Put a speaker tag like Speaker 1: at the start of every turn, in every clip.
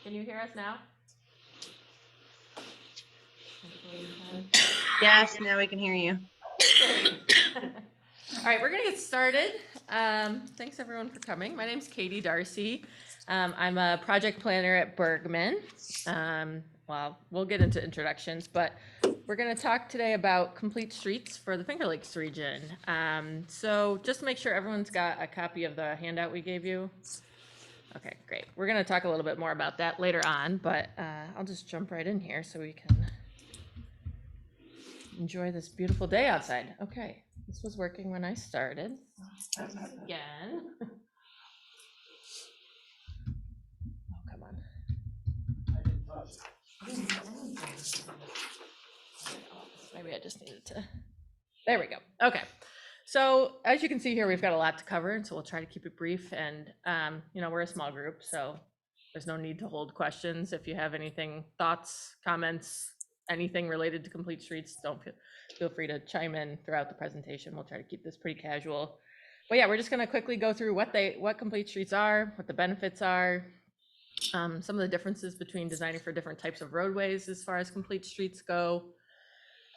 Speaker 1: Can you hear us now?
Speaker 2: Yes, now we can hear you.
Speaker 1: All right, we're gonna get started. Thanks everyone for coming. My name's Katie Darcy. I'm a project planner at Bergmann. Well, we'll get into introductions, but we're gonna talk today about complete streets for the Finger Lakes region. So just to make sure everyone's got a copy of the handout we gave you. Okay, great. We're gonna talk a little bit more about that later on, but I'll just jump right in here so we can enjoy this beautiful day outside. Okay, this was working when I started. Again. Oh, come on. Maybe I just needed to. There we go. Okay. So as you can see here, we've got a lot to cover, and so we'll try to keep it brief. And we're a small group, so there's no need to hold questions. If you have anything, thoughts, comments, anything related to complete streets, don't feel free to chime in throughout the presentation. We'll try to keep this pretty casual. But yeah, we're just going to quickly go through what complete streets are, what the benefits are, some of the differences between designing for different types of roadways as far as complete streets go,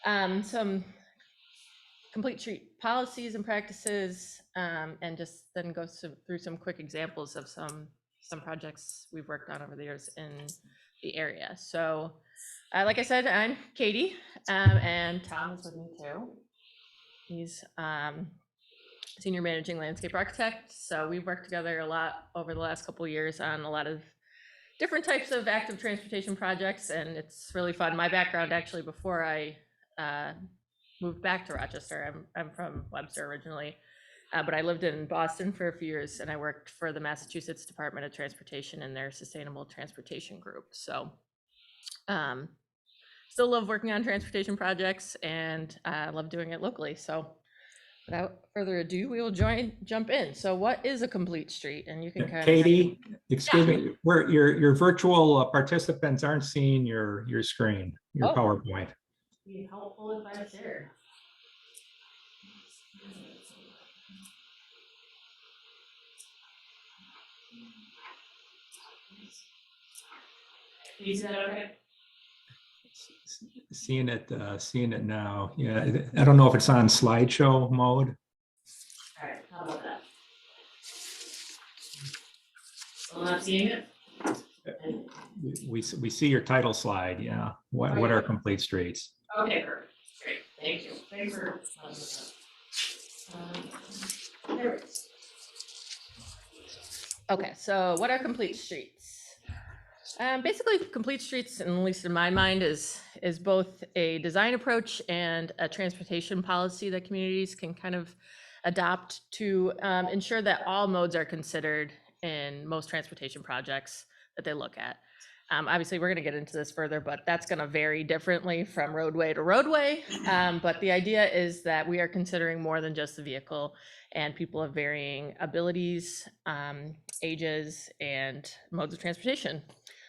Speaker 1: some complete street policies and practices, and just then go through some quick examples of some projects we've worked on over the years in the area. So like I said, I'm Katie, and Tom is with me too. He's senior managing landscape architect. So we've worked together a lot over the last couple of years on a lot of different types of active transportation projects, and it's really fun. My background, actually, before I moved back to Rochester, I'm from Webster originally, but I lived in Boston for a few years, and I worked for the Massachusetts Department of Transportation in their Sustainable Transportation Group. So still love working on transportation projects, and I love doing it locally. So without further ado, we will jump in. So what is a complete street? And you can kind
Speaker 3: Katie, excuse me, your virtual participants aren't seeing your screen, your PowerPoint.
Speaker 1: Be helpful if I share. Can you see that okay?
Speaker 3: Seeing it now. Yeah, I don't know if it's on slideshow mode.
Speaker 1: All right, how about that? Still not seeing it?
Speaker 3: We see your title slide. Yeah. What are complete streets?
Speaker 1: Okay, perfect. Great. Thank you. Thanks for there it is. Okay, so what are complete streets? Basically, complete streets, at least in my mind, is both a design approach and a transportation policy that communities can kind of adopt to ensure that all modes are considered in most transportation projects that they look at. Obviously, we're going to get into this further, but that's going to vary differently from roadway to roadway. But the idea is that we are considering more than just the vehicle, and people of varying abilities, ages, and modes of transportation.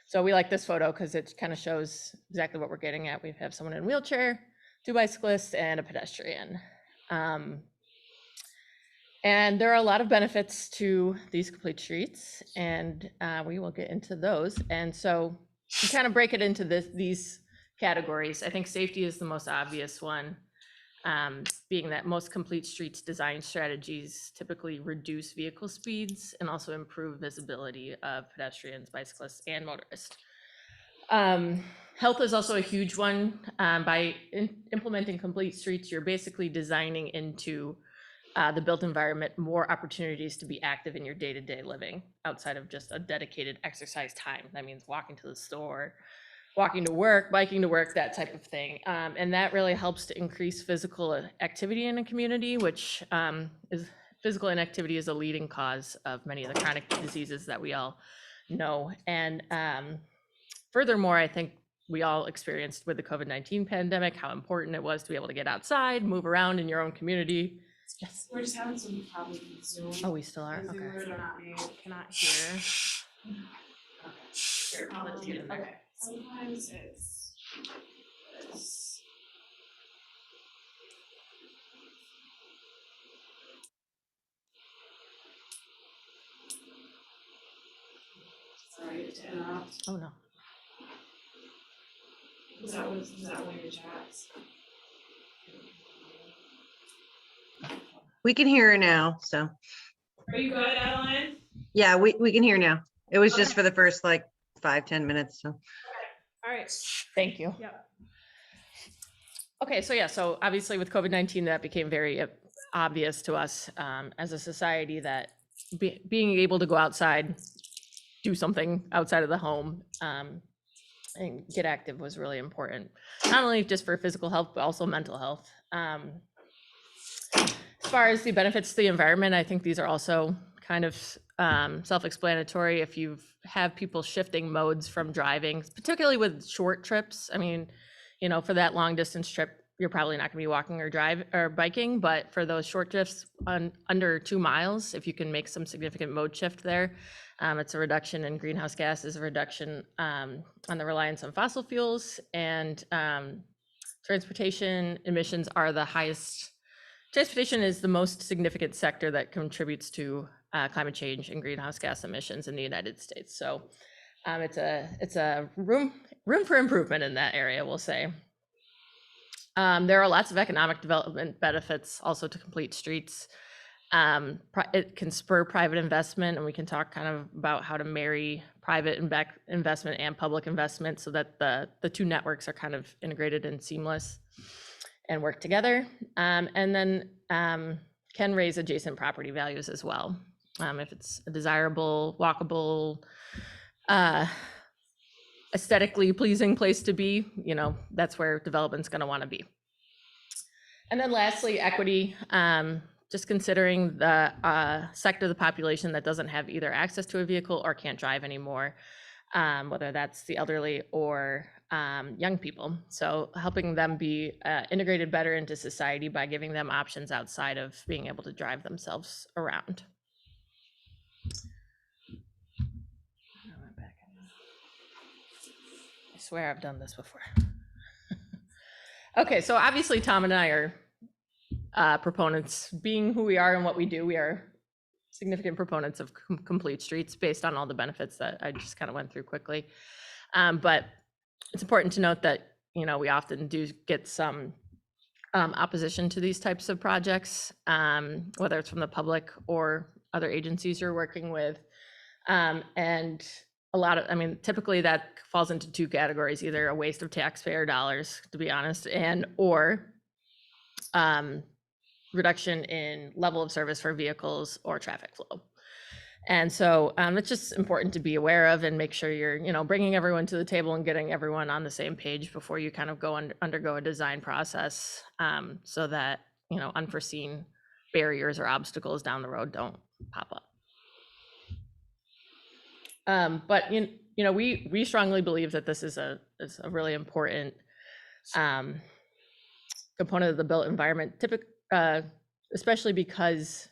Speaker 1: So we like this photo because it kind of shows exactly what we're getting at. We have someone in a wheelchair, 2 bicyclists, and a pedestrian. And there are a lot of benefits to these complete streets, and we will get into those. And so we kind of break it into these categories. I think safety is the most obvious one, being that most complete streets design strategies typically reduce vehicle speeds and also improve visibility of pedestrians, bicyclists, and motorists. Health is also a huge one. By implementing complete streets, you're basically designing into the built environment more opportunities to be active in your day-to-day living outside of just a dedicated exercise time. That means walking to the store, walking to work, biking to work, that type of thing. And that really helps to increase physical activity in a community, which is physical inactivity is a leading cause of many of the chronic diseases that we all know. And furthermore, I think we all experienced with the COVID-19 pandemic how important it was to be able to get outside, move around in your own community. Yes.
Speaker 4: We're just having some problems with Zoom.
Speaker 1: Oh, we still are?
Speaker 4: The
Speaker 1: Okay.
Speaker 4: Zoomers cannot hear.
Speaker 1: Here, I'll let you get in there.
Speaker 4: Okay. Sometimes it's this. Sorry. Sorry to interrupt.
Speaker 1: Oh, no.
Speaker 4: Was that one of your chats?
Speaker 2: We can hear her now, so,
Speaker 4: Are you good, Adeline?
Speaker 2: yeah, we can hear now. It was just for the first like 5-10 minutes, so.
Speaker 4: All right.
Speaker 1: Thank you.
Speaker 4: Yep.
Speaker 1: Okay, so yeah, so obviously with COVID-19, that became very obvious to us as a society that being able to go outside, do something outside of the home, and get active was really important. Not only just for physical health, but also mental health. As far as the benefits to the environment, I think these are also kind of self-explanatory. If you have people shifting modes from driving, particularly with short trips, I mean, you know, for that long distance trip, you're probably not gonna be walking or biking, but for those short trips under 2 miles, if you can make some significant mode shift there, it's a reduction in greenhouse gases, a reduction on the reliance on fossil fuels, and transportation emissions are the highest. Transportation is the most significant sector that contributes to climate change and greenhouse gas emissions in the United States. So it's a room for improvement in that area, we'll say. There are lots of economic development benefits also to complete streets. It can spur private investment, and we can talk kind of about how to marry private investment and public investment so that the two networks are kind of integrated and seamless and work together. And then can raise adjacent property values as well. If it's a desirable, walkable, aesthetically pleasing place to be, you know, that's where development's going to want to be. And then lastly, equity. Just considering the sector of the population that doesn't have either access to a vehicle or can't drive anymore, whether that's the elderly or young people. So helping them be integrated better into society by giving them options outside of being able to drive themselves around. I swear I've done this before. Okay, so obviously Tom and I are proponents, being who we are and what we do, we are significant proponents of complete streets based on all the benefits that I just kind of went through quickly. But it's important to note that, you know, we often do get some opposition to these types of projects, whether it's from the public or other agencies you're working with. And a lot of, I mean, typically that falls into 2 categories, either a waste of taxpayer dollars, to be honest, or reduction in level of service for vehicles or traffic flow. And so it's just important to be aware of and make sure you're, you know, bringing everyone to the table and getting everyone on the same page before you kind of go undergo a design process, so that, you know, unforeseen barriers or obstacles down the road don't pop up. But you know, we strongly believe that this is a really important component of the built environment, especially because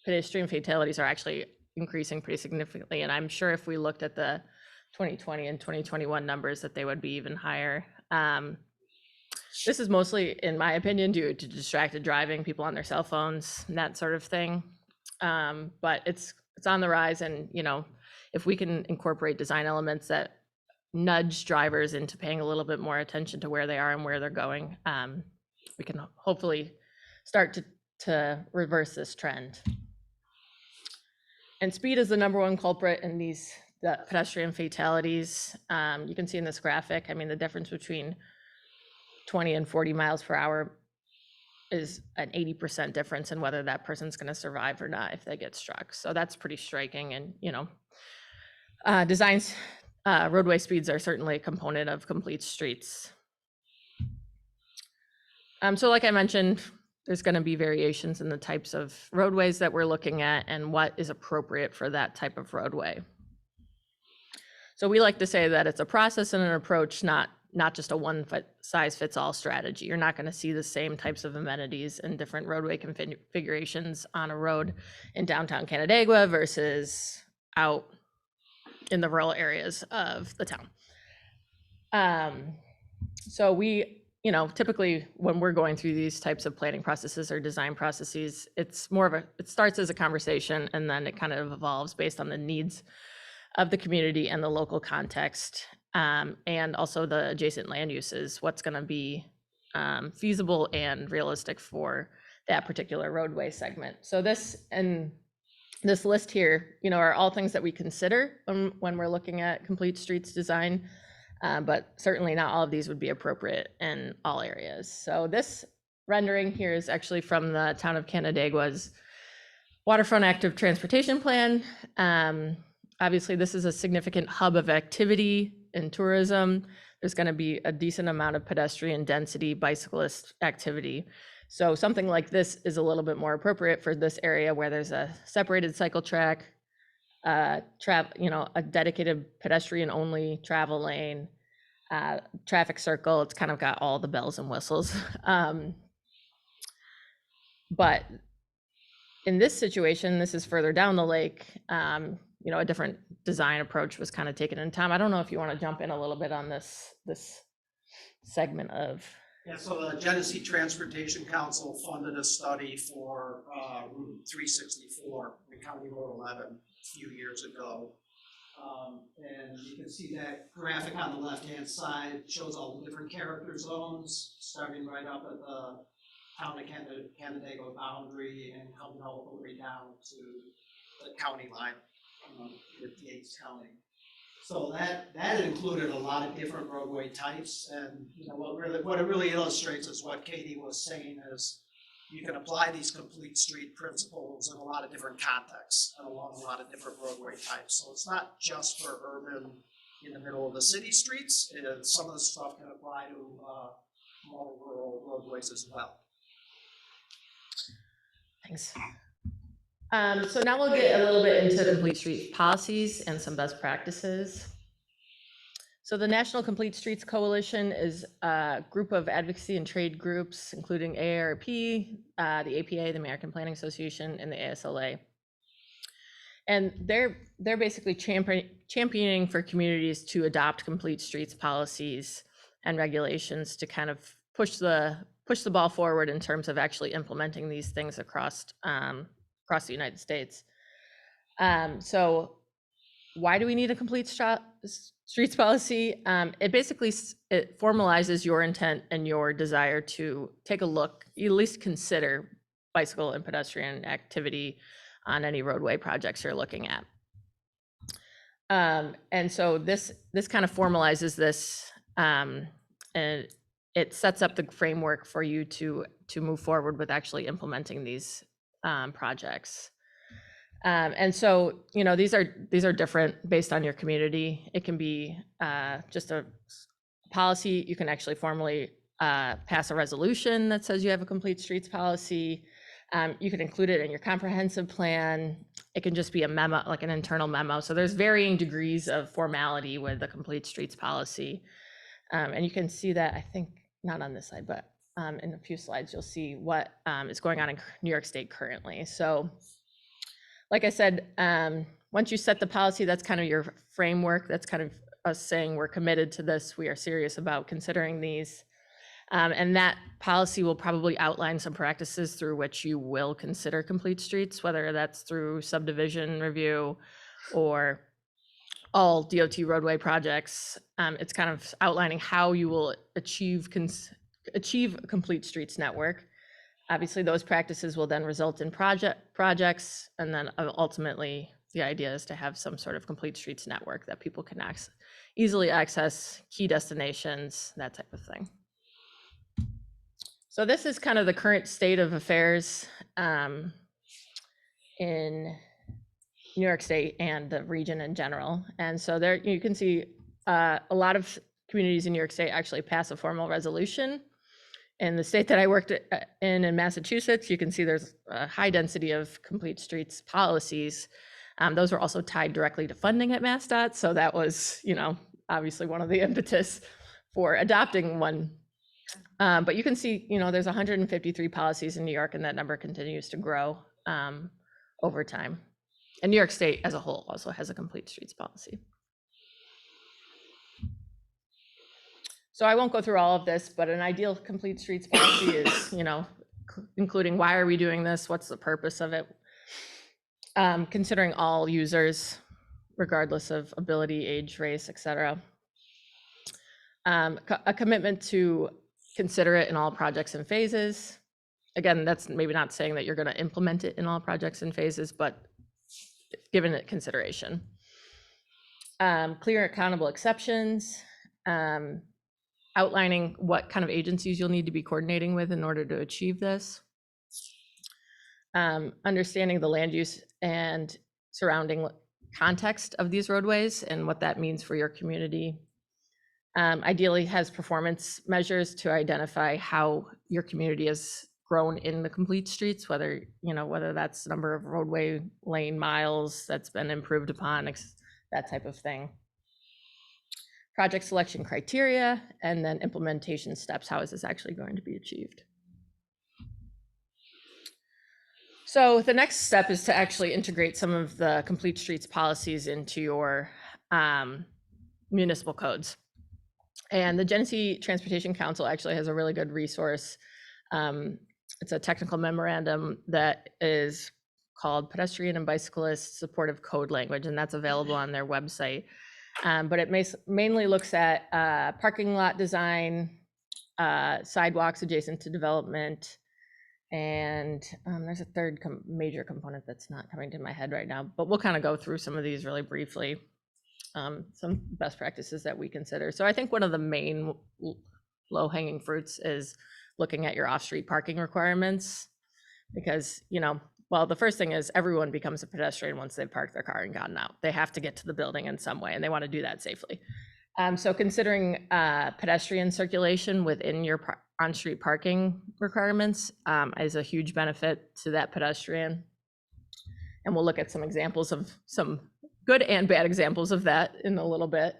Speaker 1: pedestrian fatalities are actually increasing pretty significantly. And I'm sure if we looked at the 2020 and 2021 numbers, that they would be even higher. This is mostly, in my opinion, due to distracted driving, people on their cell phones, and that sort of thing. But it's on the rise, and, you know, if we can incorporate design elements that nudge drivers into paying a little bit more attention to where they are and where they're going, we can hopefully start to reverse this trend. And speed is the #1 culprit in the pedestrian fatalities. You can see in this graphic, I mean, the difference between 20 and 40 miles per hour is an 80% difference in whether that person's going to survive or not if they get struck. So that's pretty striking. And, you know, roadway speeds are certainly a component of complete streets. So like I mentioned, there's going to be variations in the types of roadways that we're looking at and what is appropriate for that type of roadway. So we like to say that it's a process and an approach, not just a one-size-fits-all strategy. You're not going to see the same types of amenities and different roadway configurations on a road in downtown Canandaigua versus out in the rural areas of the town. So we, you know, typically when we're going through these types of planning processes or design processes, it's more of it starts as a conversation, and then it kind of evolves based on the needs of the community and the local context, and also the adjacent land uses, what's going to be feasible and realistic for that particular roadway segment. So this list here, are all things that we consider when we're looking at complete streets design, but certainly not all of these would be appropriate in all areas. So this rendering here is actually from the town of Canandaigua's waterfront active transportation plan. Obviously, this is a significant hub of activity in tourism. There's going to be a decent amount of pedestrian density, bicyclist activity. So something like this is a little bit more appropriate for this area where there's a separated cycle track, a dedicated pedestrian only travel lane, traffic circle. It's kind of got all the bells and whistles. But in this situation, this is further down the lake, a different design approach was kind of taken. And Tom, I don't know if you want to jump in a little bit on this segment of.
Speaker 5: Yeah, so the Genesee Transportation Council funded a study for Route 364, County Road 11, a few years ago. And you can see that graphic on the left-hand side shows all the different character zones, starting right up at the town of Canandaigua boundary and coming all the way down to the county line with Yates County. So that included a lot of different roadway types, and what it really illustrates is what Katie was saying is you can apply these complete street principles in a lot of different contexts and along a lot of different roadway types. So it's not just for urban in the middle of the city streets. Some of the stuff can apply to more rural roadways as well.
Speaker 1: Thanks. So now we'll get a little bit into complete street policies and some best practices. So the National Complete Streets Coalition is a group of advocacy and trade groups, including AARP, the APA, the American Planning Association, and the ASLA. And they're basically championing for communities to adopt complete streets policies and regulations to kind of push the ball forward in terms of actually implementing these things across the United States. So why do we need a complete streets policy? It formalizes your intent and your desire to take a look, at least consider bicycle and pedestrian activity on any roadway projects you're looking at. And so this kind of formalizes this, and it sets up the framework for you to move forward with actually implementing these projects. And so, these are different based on your community. It can be just a policy. You can actually formally pass a resolution that says you have a complete streets policy. You can include it in your comprehensive plan. It can just be a memo, like an internal memo. So there's varying degrees of formality with the complete streets policy. And you can see that, I think, not on this slide, but in a few slides, you'll see what is going on in New York State currently. So like I said, once you set the policy, that's kind of your framework. That's kind of us saying we're committed to this. We are serious about considering these. And that policy will probably outline some practices through which you will consider complete streets, whether that's through subdivision review or all DOT roadway projects. It's kind of outlining how you will achieve a complete streets network. Obviously, those practices will then result in projects, and then ultimately, the idea is to have some sort of complete streets network that people can easily access key destinations, that type of thing. So this is kind of the current state of affairs in New York State and the region in general. And so there you can see a lot of communities in New York State actually pass a formal resolution. In the state that I worked in Massachusetts, you can see there's a high density of complete streets policies. Those were also tied directly to funding at MassDOT. So that was, obviously one of the impetus for adopting one. But you can see, there's 153 policies in New York, and that number continues to grow over time. And New York State as a whole also has a complete streets policy. So I won't go through all of this, but an ideal complete streets policy is, including why are we doing this? What's the purpose of it? Considering all users, regardless of ability, age, race, etc. A commitment to consider it in all projects and phases. Again, that's maybe not saying that you're going to implement it in all projects and phases, but given it consideration. Clear accountable exceptions, outlining what kind of agencies you'll need to be coordinating with in order to achieve this. Understanding the land use and surrounding context of these roadways and what that means for your community. Ideally has performance measures to identify how your community has grown in the complete streets, whether that's the number of roadway lane miles that's been improved upon, that type of thing. Project selection criteria, and then implementation steps. How is this actually going to be achieved? So the next step is to actually integrate some of the complete streets policies into your municipal codes. And the Genesee Transportation Council actually has a really good resource. It's a technical memorandum that is called Pedestrian and Bicyclist Supportive Code Language, and that's available on their website. But it mainly looks at parking lot design, sidewalks adjacent to development, and there's a third major component that's not coming to my head right now, but we'll kind of go through some of these really briefly. Some best practices that we consider. So I think one of the main low-hanging fruits is looking at your off-street parking requirements, because, well, the first thing is everyone becomes a pedestrian once they've parked their car and gotten out. They have to get to the building in some way, and they want to do that safely. So considering pedestrian circulation within your on-street parking requirements is a huge benefit to that pedestrian. And we'll look at some examples of some good and bad examples of that in a little bit.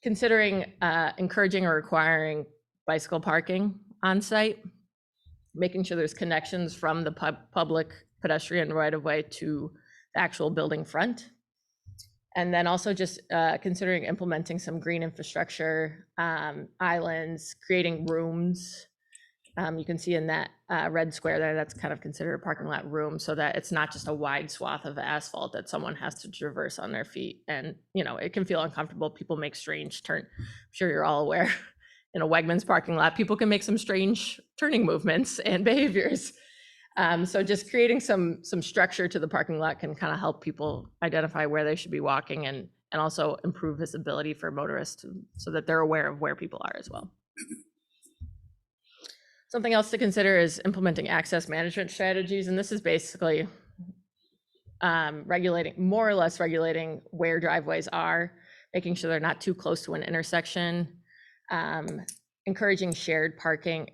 Speaker 1: Considering encouraging or requiring bicycle parking on site, making sure there's connections from the public pedestrian right-of-way to the actual building front. And then also just considering implementing some green infrastructure, islands, creating rooms. You can see in that red square there, that's kind of considered a parking lot room, so that it's not just a wide swath of asphalt that someone has to traverse on their feet. And, it can feel uncomfortable. People make strange I'm sure you're all aware, in a Wegmans parking lot, people can make some strange turning movements and behaviors. So just creating some structure to the parking lot can kind of help people identify where they should be walking, and also improve visibility for motorists so that they're aware of where people are as well. Something else to consider is implementing access management strategies. And this is basically more or less regulating where driveways are, making sure they're not too close to an intersection, encouraging shared parking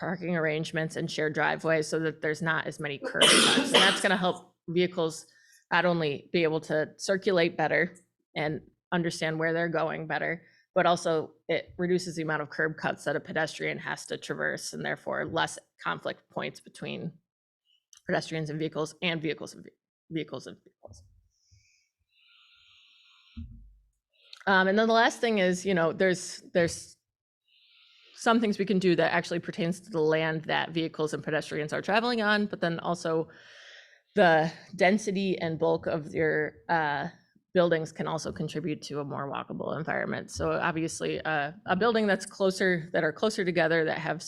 Speaker 1: arrangements and shared driveways so that there's not as many curb cuts. And that's going to help vehicles not only be able to circulate better and understand where they're going better, but also it reduces the amount of curb cuts that a pedestrian has to traverse, and therefore less conflict points between pedestrians and vehicles, and vehicles and vehicles. And then the last thing is, there's some things we can do that actually pertains to the land that vehicles and pedestrians are traveling on, but then also the density and bulk of your buildings can also contribute to a more walkable environment. So obviously a building that are closer together, that have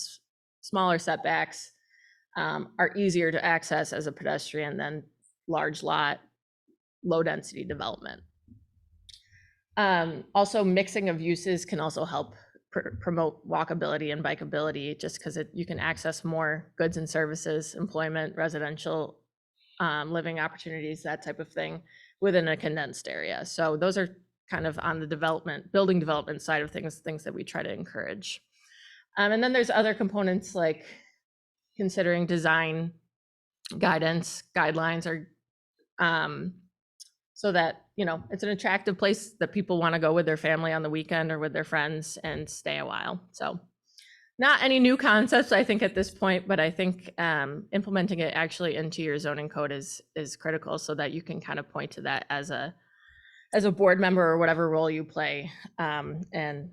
Speaker 1: smaller setbacks, are easier to access as a pedestrian than large lot, low density development. Also, mixing of uses can also help promote walkability and bikeability, just because you can access more goods and services, employment, residential, living opportunities, that type of thing, within a condensed area. So those are kind of on the building development side of things that we try to encourage. And then there's other components like considering design guidelines, or so that, it's an attractive place that people want to go with their family on the weekend or with their friends and stay a while. So not any new concepts, I think, at this point, but I think implementing it actually into your zoning code is critical, so that you can kind of point to that as a board member or whatever role you play. And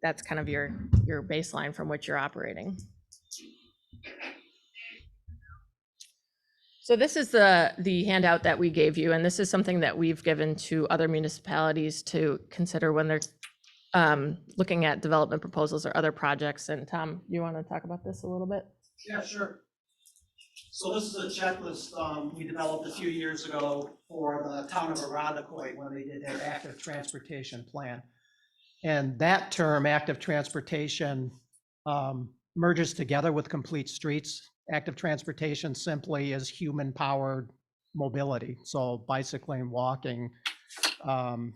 Speaker 1: that's kind of your baseline from which you're operating. So this is the handout that we gave you, and this is something that we've given to other municipalities to consider when they're looking at development proposals or other projects. And Tom, you want to talk about this a little bit?
Speaker 5: Yeah, sure. So this is a checklist we developed a few years ago for the town of Arundecoit when they did their active transportation plan. And that term, active transportation, merges together with complete streets. Active transportation simply is human-powered mobility. So bicycling, walking,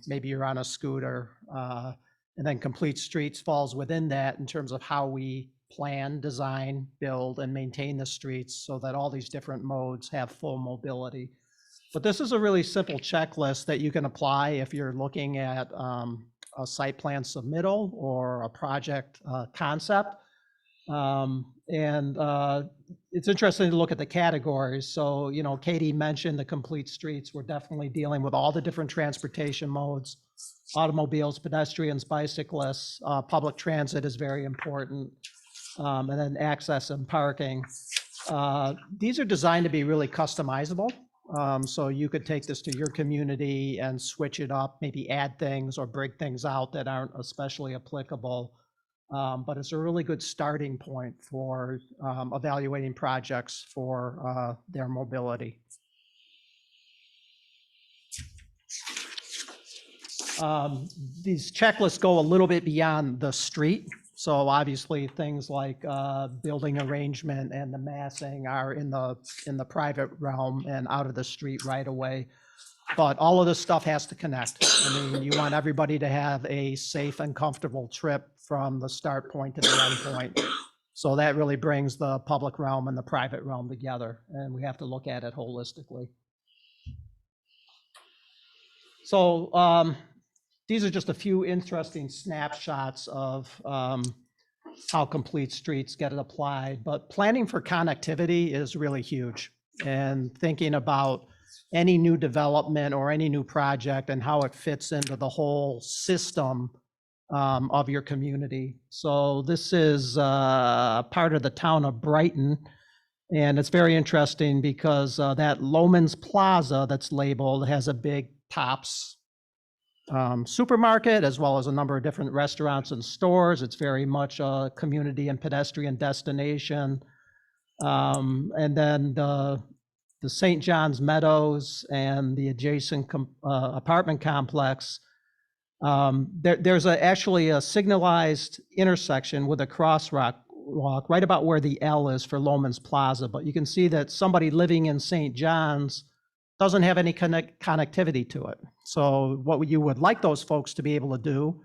Speaker 5: maybe you're on a scooter. And then complete streets falls within that in terms of how we plan, design, build, and maintain the streets so that all these different modes have full mobility. But this is a really simple checklist that you can apply if you're looking at a site plan submittal or a project concept. It's interesting to look at the categories. So, you know, Katie mentioned the complete streets. We're definitely dealing with all the different transportation modes, automobiles, pedestrians, bicyclists, public transit is very important. And then access and parking. These are designed to be really customizable. So you could take this to your community and switch it up, maybe add things or break things out that aren't especially applicable. But it's a really good starting point for evaluating projects for their mobility. These checklists go a little bit beyond the street. So obviously things like building arrangement and the massing are in the private realm and out of the street right away. But all of this stuff has to connect. I mean, you want everybody to have a safe and comfortable trip from the start point to the end point. So that really brings the public realm and the private realm together, and we have to look at it holistically. So these are just a few interesting snapshots of how complete streets get applied, but planning for connectivity is really huge. And thinking about any new development or any new project and how it fits into the whole system of your community. So this is part of the town of Brighton. And it's very interesting because that Loman's Plaza that's labeled has a big Tops supermarket, as well as a number of different restaurants and stores. It's very much a community and pedestrian destination. And then the St. John's Meadows and the adjacent apartment complex. There's actually a signalized intersection with a crosswalk right about where the L is for Loman's Plaza. But you can see that somebody living in St. John's doesn't have any connectivity to it. So what you would like those folks to be able to do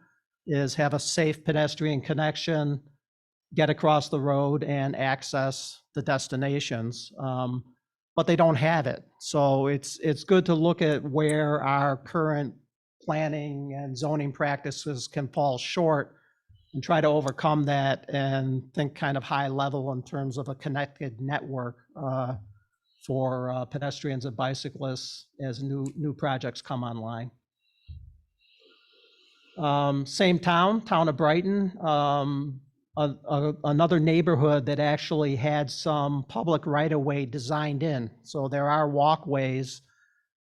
Speaker 5: is have a safe pedestrian connection, get across the road and access the destinations. But they don't have it. So it's good to look at where our current planning and zoning practices can fall short and try to overcome that and think kind of high level in terms of a connected network for pedestrians and bicyclists as new projects come online. Same town of Brighton. Another neighborhood that actually had some public right-of-way designed in. So there are walkways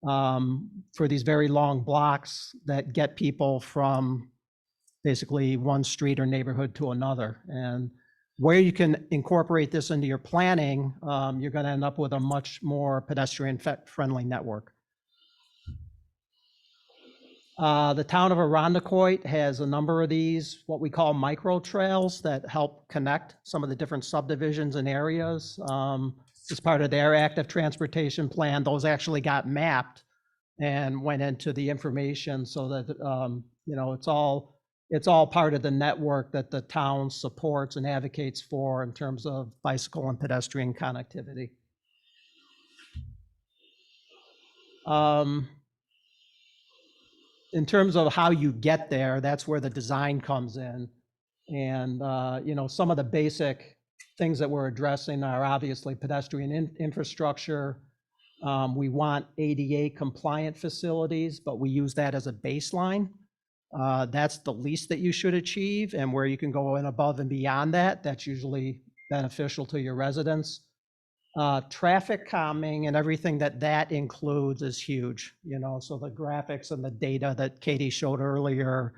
Speaker 5: for these very long blocks that get people from basically one street or neighborhood to another. And where you can incorporate this into your planning, you're going to end up with a much more pedestrian-friendly network. The town of Arundecoit has a number of these, what we call micro trails that help connect some of the different subdivisions and areas. As part of their active transportation plan, those actually got mapped and went into the information so that, you know, it's all part of the network that the town supports and advocates for in terms of bicycle and pedestrian connectivity. In terms of how you get there, that's where the design comes in. And, you know, some of the basic things that we're addressing are obviously pedestrian infrastructure. We want ADA compliant facilities, but we use that as a baseline. That's the least that you should achieve, and where you can go in above and beyond that, that's usually beneficial to your residents.
Speaker 6: Traffic calming and everything that includes is huge, so the graphics and the data that Katie showed earlier.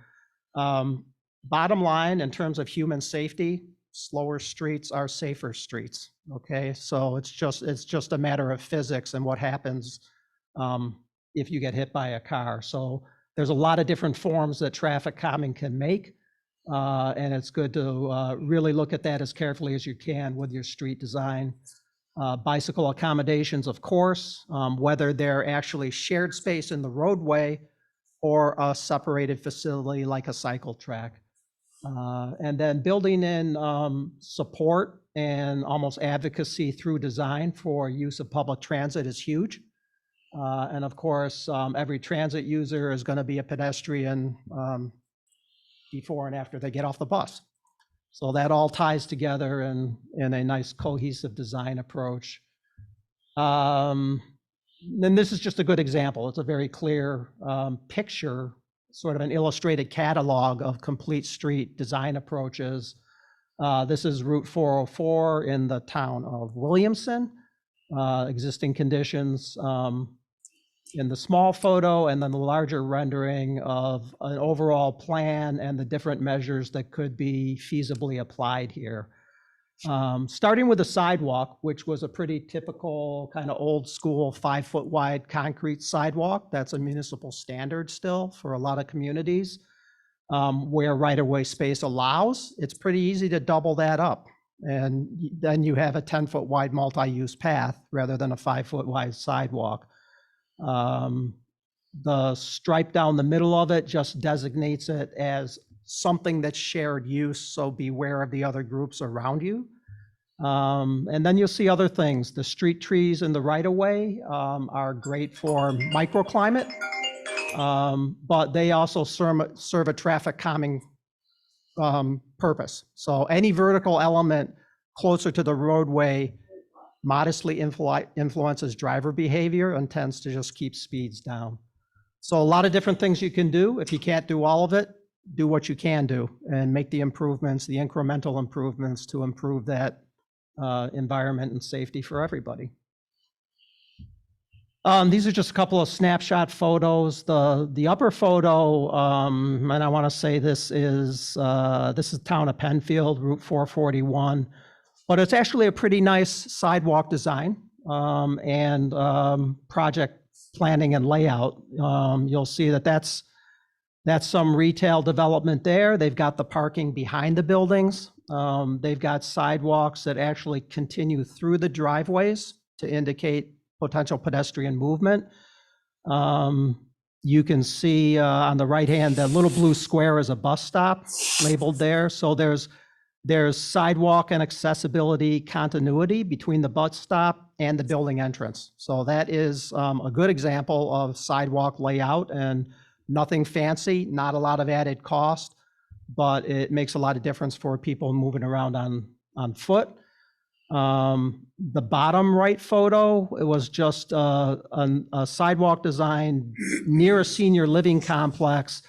Speaker 6: Bottom line, in terms of human safety, slower streets are safer streets, okay? So it's just a matter of physics and what happens if you get hit by a car. So there's a lot of different forms that traffic calming can make, and it's good to really look at that as carefully as you can with your street design. Bicycle accommodations, of course, whether they're actually shared space in the roadway or a separated facility like a cycle track. And then building in support and almost advocacy through design for use of public transit is huge. And of course, every transit user is going to be a pedestrian before and after they get off the bus. So that all ties together in a nice cohesive design approach. And this is just a good example. It's a very clear picture, sort of an illustrated catalog of complete street design approaches. This is Route 404 in the town of Williamson. Existing conditions in the small photo, and then the larger rendering of an overall plan and the different measures that could be feasibly applied here. Starting with the sidewalk, which was a pretty typical kind of old school 5-foot wide concrete sidewalk. That's a municipal standard still for a lot of communities where right-of-way space allows. It's pretty easy to double that up. And then you have a 10-foot wide multi-use path rather than a 5-foot wide sidewalk. The stripe down the middle of it just designates it as something that's shared use, so beware of the other groups around you. And then you'll see other things. The street trees in the right-of-way are great for microclimate, but they also serve a traffic calming purpose. So any vertical element closer to the roadway modestly influences driver behavior and tends to just keep speeds down. So a lot of different things you can do. If you can't do all of it, do what you can do and make the improvements, the incremental improvements to improve that environment and safety for everybody. These are just a couple of snapshot photos. The upper photo, and I want to say this is town of Penfield, Route 441, but it's actually a pretty nice sidewalk design and project planning and layout. You'll see that's some retail development there. They've got the parking behind the buildings. They've got sidewalks that actually continue through the driveways to indicate potential pedestrian movement. You can see on the right hand, that little blue square is a bus stop labeled there. So there's sidewalk and accessibility continuity between the bus stop and the building entrance. So that is a good example of sidewalk layout, and nothing fancy, not a lot of added cost, but it makes a lot of difference for people moving around on foot. The bottom right photo, it was just a sidewalk design near a senior living complex,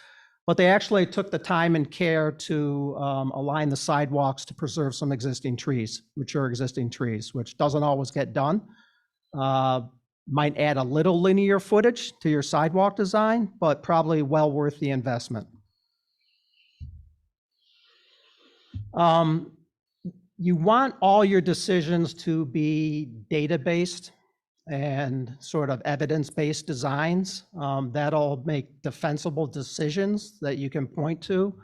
Speaker 6: but they actually took the time and care to align the sidewalks to preserve some existing trees, mature existing trees, which doesn't always get done. Might add a little linear footage to your sidewalk design, but probably well worth the investment. You want all your decisions to be data-based and sort of evidence-based designs. That'll make defensible decisions that you can point to.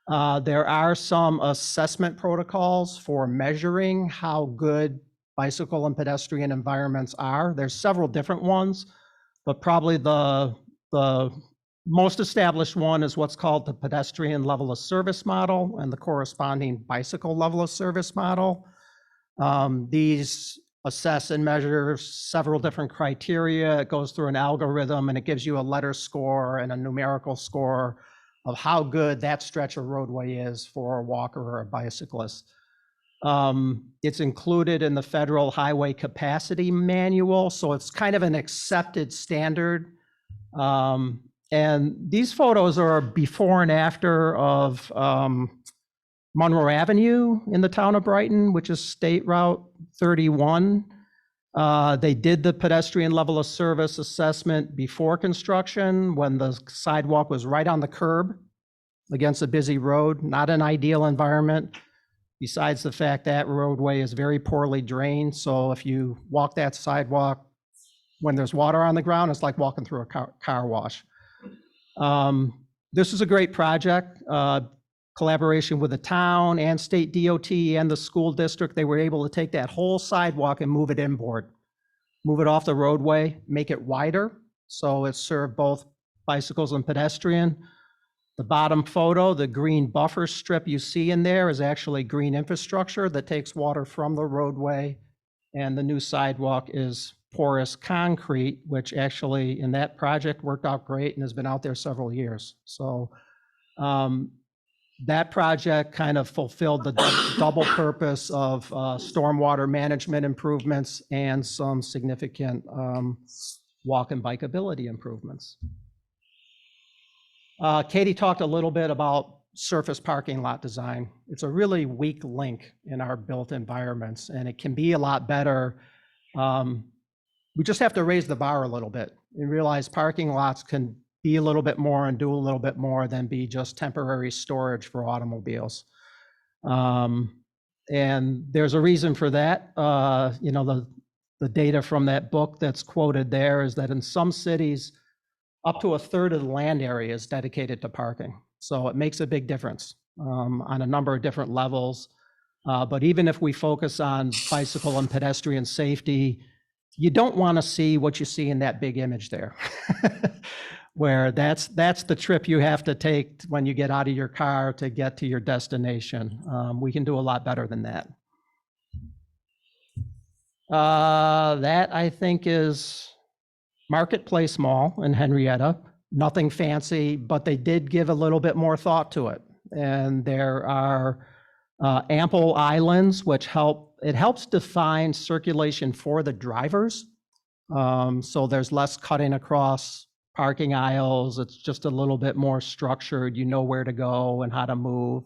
Speaker 6: There are some assessment protocols for measuring how good bicycle and pedestrian environments are. There's several different ones, but probably the most established one is what's called the pedestrian level of service model and the corresponding bicycle level of service model. These assess and measure several different criteria. It goes through an algorithm and it gives you a letter score and a numerical score of how good that stretch of roadway is for a walker or a bicyclist. It's included in the Federal Highway Capacity Manual, so it's kind of an accepted standard. And these photos are before and after of Monroe Avenue in the town of Brighton, which is State Route 31. They did the pedestrian level of service assessment before construction when the sidewalk was right on the curb against a busy road, not an ideal environment. Besides the fact that roadway is very poorly drained, so if you walk that sidewalk when there's water on the ground, it's like walking through a car wash. This is a great project. Collaboration with the town and state DOT and the school district, they were able to take that whole sidewalk and move it inboard, move it off the roadway, make it wider, so it served both bicycles and pedestrian. The bottom photo, the green buffer strip you see in there is actually green infrastructure that takes water from the roadway, and the new sidewalk is porous concrete, which actually in that project worked out great and has been out there several years. So that project kind of fulfilled the double purpose of stormwater management improvements and some significant walk and bikeability improvements. Katie talked a little bit about surface parking lot design. It's a really weak link in our built environments, and it can be a lot better. We just have to raise the bar a little bit and realize parking lots can be a little bit more and do a little bit more than be just temporary storage for automobiles. And there's a reason for that. You know, the data from that book that's quoted there is that in some cities, up to a third of the land area is dedicated to parking. So it makes a big difference on a number of different levels. But even if we focus on bicycle and pedestrian safety, you don't want to see what you see in that big image there, where that's the trip you have to take when you get out of your car to get to your destination. We can do a lot better than that. That I think is Marketplace Mall in Henrietta. Nothing fancy, but they did give a little bit more thought to it. And there are ample islands, which helps define circulation for the drivers. So there's less cutting across parking aisles. It's just a little bit more structured. You know where to go and how to move.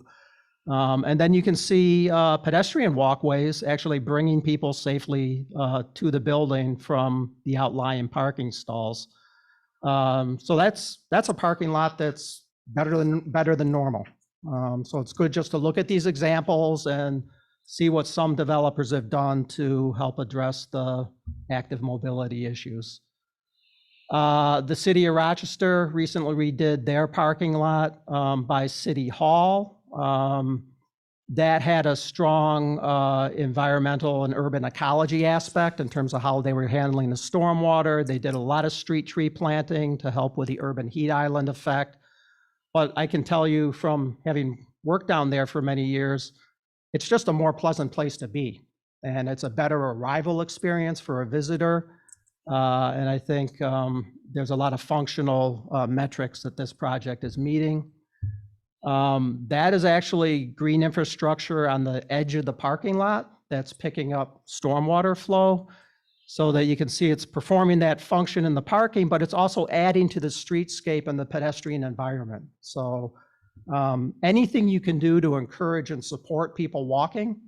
Speaker 6: And then you can see pedestrian walkways actually bringing people safely to the building from the outlying parking stalls. So that's a parking lot that's better than normal. So it's good just to look at these examples and see what some developers have done to help address the active mobility issues. The city of Rochester recently redid their parking lot by City Hall. That had a strong environmental and urban ecology aspect in terms of how they were handling the stormwater. They did a lot of street tree planting to help with the urban heat island effect. But I can tell you from having worked down there for many years, it's just a more pleasant place to be. And it's a better arrival experience for a visitor. And I think there's a lot of functional metrics that this project is meeting. That is actually green infrastructure on the edge of the parking lot that's picking up stormwater flow so that you can see it's performing that function in the parking, but it's also adding to the streetscape and the pedestrian environment. So anything you can do to encourage and support people walking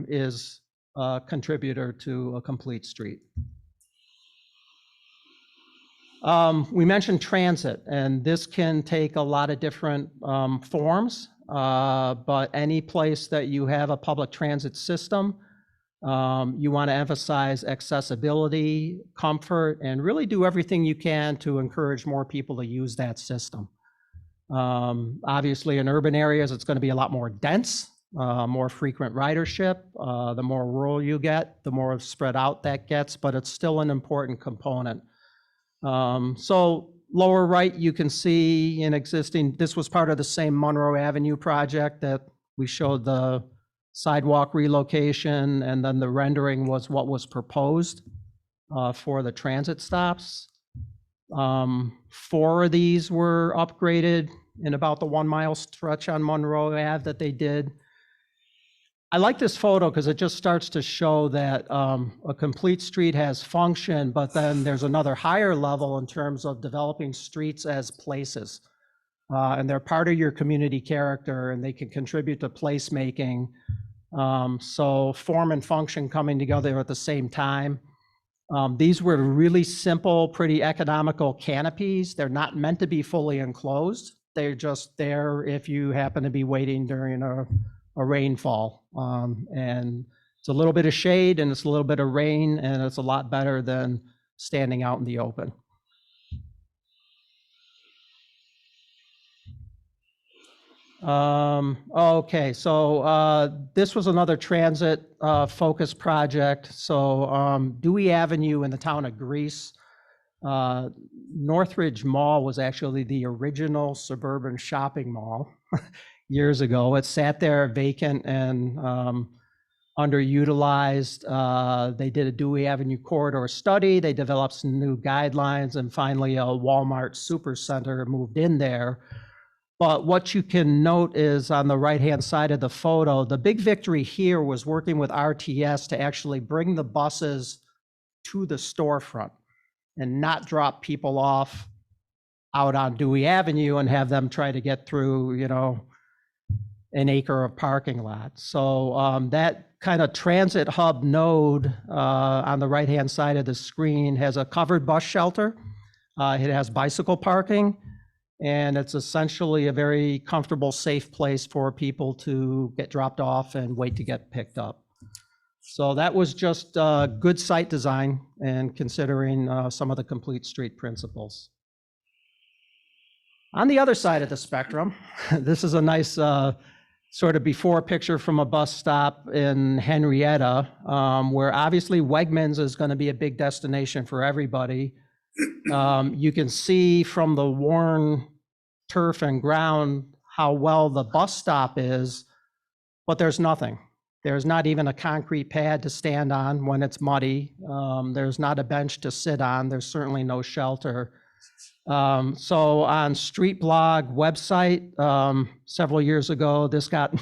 Speaker 6: is a contributor to a complete street. We mentioned transit, and this can take a lot of different forms, but any place that you have a public transit system, you want to emphasize accessibility, comfort, and really do everything you can to encourage more people to use that system. Obviously, in urban areas, it's going to be a lot more dense, more frequent ridership. The more rural you get, the more spread out that gets, but it's still an important component. So lower right, you can see in existing, this was part of the same Monroe Avenue project that we showed the sidewalk relocation, and then the rendering was what was proposed for the transit stops. 4 of these were upgraded in about the 1 mile stretch on Monroe Ave that they did. I like this photo because it just starts to show that a complete street has function, but then there's another higher level in terms of developing streets as places. And they're part of your community character, and they can contribute to placemaking. So form and function coming together at the same time. These were really simple, pretty economical canopies. They're not meant to be fully enclosed. They're just there if you happen to be waiting during a rainfall. And it's a little bit of shade and it's a little bit of rain, and it's a lot better than standing out in the open. Okay, so this was another transit focused project. So Dewey Avenue in the town of Greece. Northridge Mall was actually the original suburban shopping mall years ago. It sat there vacant and underutilized. They did a Dewey Avenue corridor study. They developed some new guidelines, and finally a Walmart supercenter moved in there. But what you can note is on the right-hand side of the photo, the big victory here was working with RTS to actually bring the buses to the storefront and not drop people off out on Dewey Avenue and have them try to get through, you know, an acre of parking lot. So that kind of transit hub node on the right-hand side of the screen has a covered bus shelter. It has bicycle parking, and it's essentially a very comfortable, safe place for people to get dropped off and wait to get picked up. So that was just good site design and considering some of the complete street principles. On the other side of the spectrum, this is a nice sort of before picture from a bus stop in Henrietta, where obviously Wegmans is going to be a big destination for everybody. You can see from the worn turf and ground how well the bus stop is, but there's nothing. There's not even a concrete pad to stand on when it's muddy. There's not a bench to sit on. There's certainly no shelter. So on Street Blog website, several years ago, this got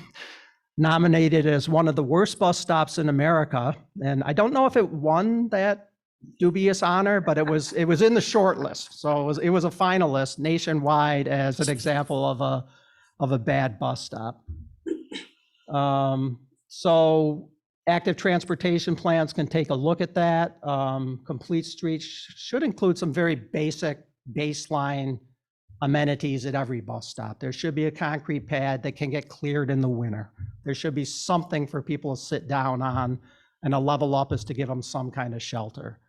Speaker 6: nominated as one of the worst bus stops in America. And I don't know if it won that dubious honor, but it was in the short list. So it was a finalist nationwide as an example of a bad bus stop. So active transportation plans can take a look at that. Complete streets should include some very basic baseline amenities at every bus stop. There should be a concrete pad that can get cleared in the winter. There should be something for people to sit down on, and a level up is to give them some kind of shelter.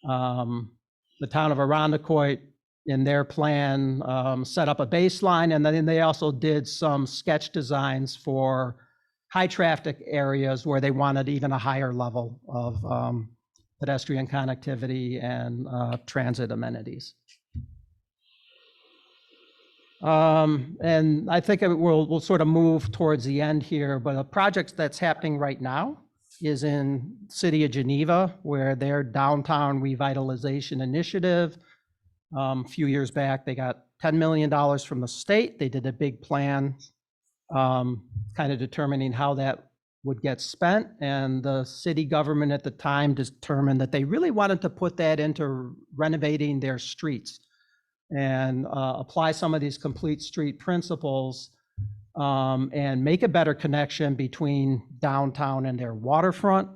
Speaker 6: The town of Arundecoit, in their plan, set up a baseline, and then they also did some sketch designs for high traffic areas where they wanted even a higher level of pedestrian connectivity and transit amenities. And I think we'll sort of move towards the end here, but a project that's happening right now is in City of Geneva, where their downtown revitalization initiative, a few years back, they got $10 million from the state. They did a big plan, kind of determining how that would get spent. And the city government at the time determined that they really wanted to put that into renovating their streets and apply some of these complete street principles and make a better connection between downtown and their waterfront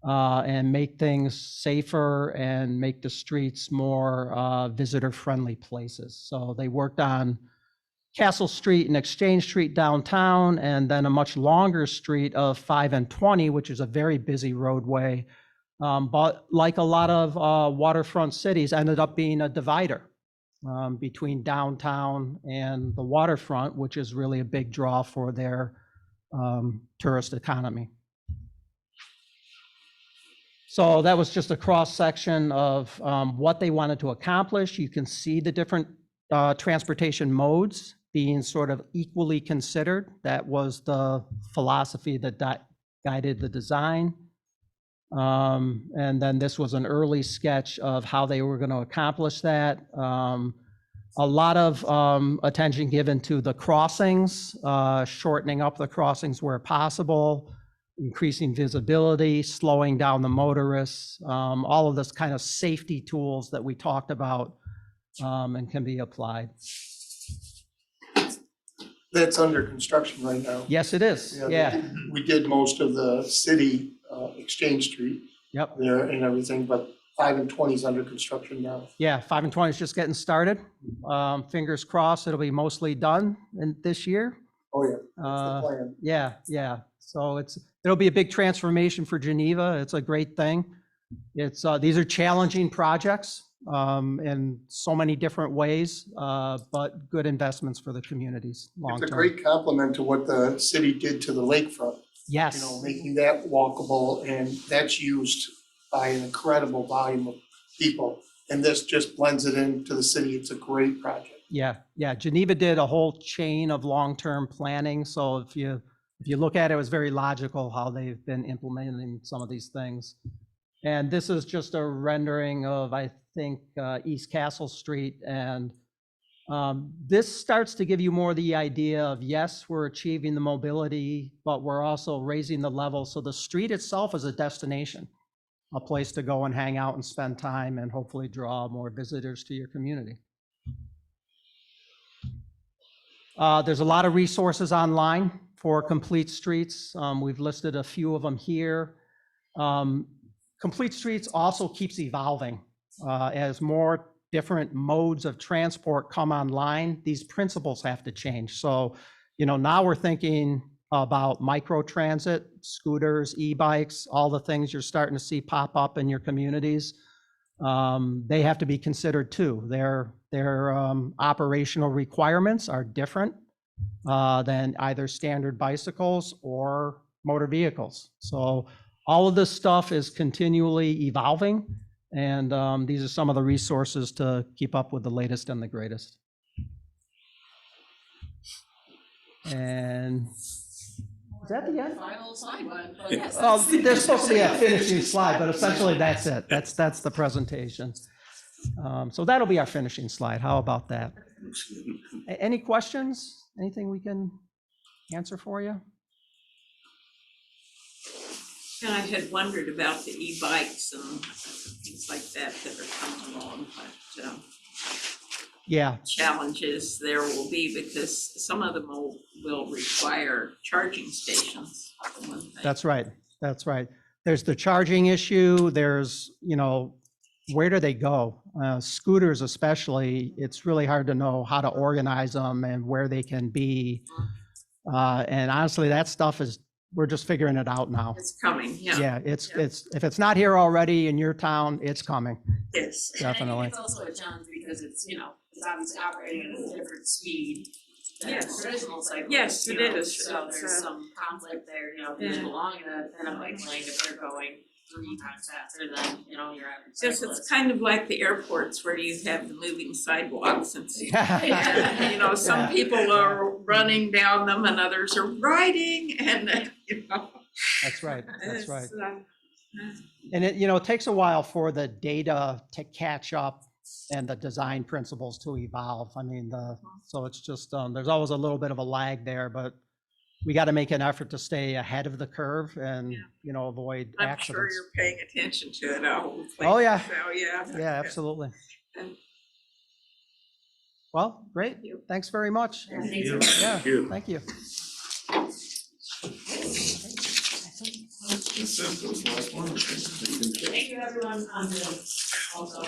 Speaker 6: and make things safer and make the streets more visitor-friendly places. So they worked on Castle Street and Exchange Street downtown, and then a much longer street of 5 and 20, which is a very busy roadway. But like a lot of waterfront cities, ended up being a divider between downtown and the waterfront, which is really a big draw for their tourist economy. So that was just a cross section of what they wanted to accomplish. You can see the different transportation modes being sort of equally considered. That was the philosophy that guided the design. And then this was an early sketch of how they were going to accomplish that. A lot of attention given to the crossings, shortening up the crossings where possible, increasing visibility, slowing down the motorists, all of this kind of safety tools that we talked about and can be applied.
Speaker 7: That's under construction right now.
Speaker 6: Yes, it is.
Speaker 7: they
Speaker 6: Yeah.
Speaker 7: did- We did most of the city, Exchange Street
Speaker 6: Yep.
Speaker 7: there and everything, but 5 and 20 is under construction now.
Speaker 6: Yeah, 5 and 20 is just getting started. Fingers crossed, it'll be mostly done in this year.
Speaker 7: Oh, yeah, that's
Speaker 6: Uh,
Speaker 7: the plan.
Speaker 6: Yeah. So it'll be a big transformation for Geneva. It's a great thing. These are challenging projects in so many different ways, but good investments for the communities long
Speaker 7: It's a
Speaker 6: term.
Speaker 7: great compliment to what the city did to the lakefront,
Speaker 6: Yes.
Speaker 7: making that walkable, and that's used by an incredible volume of people. And this just blends it into the city. It's a great project.
Speaker 6: Yeah. Geneva did a whole chain of long-term planning. So if you look at it, it was very logical how they've been implementing some of these things. And this is just a rendering of, I think, East Castle Street. And this starts to give you more the idea of, yes, we're achieving the mobility, but we're also raising the level. So the street itself is a destination, a place to go and hang out and spend time and hopefully draw more visitors to your community. There's a lot of resources online for complete streets. We've listed a few of them here. Complete Streets also keeps evolving as more different modes of transport come online. These principles have to change. So, now we're thinking about micro transit, scooters, e-bikes, all the things you're starting to see pop up in your communities. They have to be considered too. Their operational requirements are different than either standard bicycles or motor vehicles. So all of this stuff is continually evolving, and these are some of the resources to keep up with the latest and the greatest. And is that the end?
Speaker 1: Final slide one. But yes,
Speaker 6: Oh,
Speaker 1: that's-
Speaker 6: there's supposed to be a finishing slide, but essentially that's it. That's the presentation. So that'll be our finishing slide. How about that? Any questions? Anything we can answer for you?
Speaker 8: And I had wondered about the e-bikes and things like that are coming along, but
Speaker 6: Yeah,
Speaker 8: challenges there will be because some of them will require charging stations, for one thing.
Speaker 6: that's right. That's right. There's the charging issue. There's, where do they go? Scooters especially, it's really hard to know how to organize them and where they can be. And honestly, that stuff we're just figuring it out now.
Speaker 8: It's coming, yeah.
Speaker 6: Yeah, it's if it's not here already in your town, it's coming.
Speaker 8: Yes.
Speaker 1: And I think
Speaker 6: Definitely.
Speaker 1: it's also a challenge because it's obviously operating at a different speed than
Speaker 8: Yes.
Speaker 1: traditional cycles.
Speaker 8: Yes, it is.
Speaker 1: So
Speaker 8: It's,
Speaker 1: there's some conflict there, people
Speaker 8: Yeah.
Speaker 1: belong in a bike lane if they're going 3 times faster than, your average
Speaker 8: Yes,
Speaker 1: cyclist.
Speaker 8: it's kind of like the airports where you have the moving sidewalks and
Speaker 6: Yeah.
Speaker 8: some
Speaker 6: Yeah.
Speaker 8: people are running down them and others are riding and,
Speaker 6: That's right. That's right.
Speaker 8: it's,
Speaker 6: And it takes a while for the data to catch up and the design principles to evolve. I mean, so it's just, there's always a little bit of a lag there, but we got to make an effort to stay ahead of the curve and, avoid
Speaker 8: I'm
Speaker 6: accidents.
Speaker 8: sure you're paying attention to it, hopefully.
Speaker 6: Oh, yeah.
Speaker 8: So, yeah.
Speaker 6: Yeah, absolutely.
Speaker 8: And-
Speaker 6: Well, great.
Speaker 8: Thank you.
Speaker 6: Thanks very much.
Speaker 1: Yeah, thanks so much.
Speaker 6: Yeah, thank you.
Speaker 1: Thank you everyone on the also.